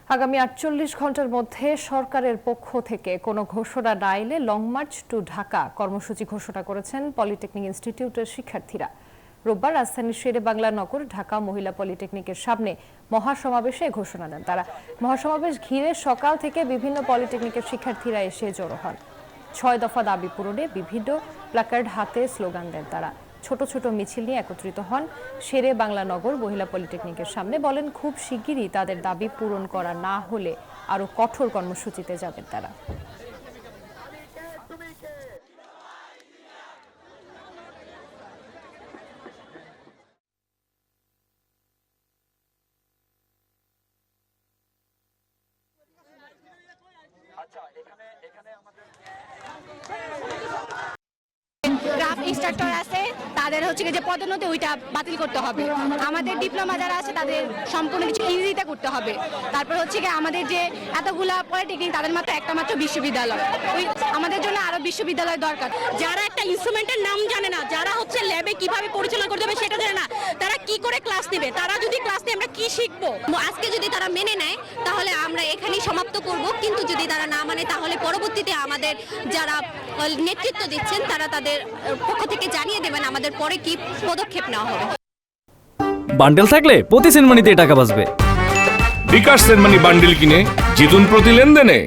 আগামী ৪৮ ঘন্টার মধ্যে সরকারের পক্ষ থেকে কোনো ঘোষণা না এলে লং মার্চ টু ঢাকা কর্মসূচি ঘোষণা করেছেন পলিটেকনিক ইনস্টিটিউটের শিক্ষার্থীরা। রোববার রাজধানীর শেরে বাংলা নগর ঢাকা মহিলা পলিটেকনিকের সামনে মহাসমাবেশে ঘোষণা দেন তারা। মহাসমাবেশ ঘিরে সকাল থেকে বিভিন্ন পলিটেকনিকের শিক্ষার্থীরা এসে জড়ো হন। ৬ দফা দাবি পূরণে বিভিন্ন প্ল্যাকার্ড হাতে স্লোগান দেন তারা। ছোট ছোট মিছিল নিয়ে একত্রিত হন শেরে বাংলা নগর মহিলা পলিটেকনিকের সামনে। বলেন, খুব শিগগিরই তাদের দাবি পূরণ করা না হলে আরো কঠোর কর্মসূচিতে যাবেন তারা। গ্রাফ ইনস্ট্রাক্টর আছে, তাদের হচ্ছে যে পদোন্নতি ওইটা বাতিল করতে হবে। আমাদের ডিপ্লোমা যারা আছে তাদের সম্পূর্ণ কিছু ইংরেজিতে করতে হবে। তারপর হচ্ছে কি আমাদের যে এতগুলা পলিটেকনিক তাদের মাত্র একটা মাত্র বিশ্ববিদ্যালয়, ওই আমাদের জন্য আরো বিশ্ববিদ্যালয় দরকার। যারা একটা ইনস্ট্রুমেন্টের নাম জানে না, যারা হচ্ছে ল্যাবে কিভাবে পরিচালনা করতে হবে সেটা জানে না, তারা কি করে ক্লাস নেবে? তারা যদি ক্লাস নেয় আমরা কি শিখবো? আজকে যদি তারা মেনে নেয় তাহলে আমরা এখানেই সমাপ্ত করব, কিন্তু যদি তারা না মানে তাহলে পরবর্তীতে আমাদের যারা নেতৃত্ব দিচ্ছেন তারা তাদের পক্ষ থেকে জানিয়ে দেবেন আমাদের পরে কি পদক্ষেপ নেওয়া হবে। বান্ডেল থাকলে প্রতি সেনমানিতে টাকা বাঁচবে। বিকাশ সেনমানি বান্ডেল কিনে জিতুন প্রতি লেনদেনে।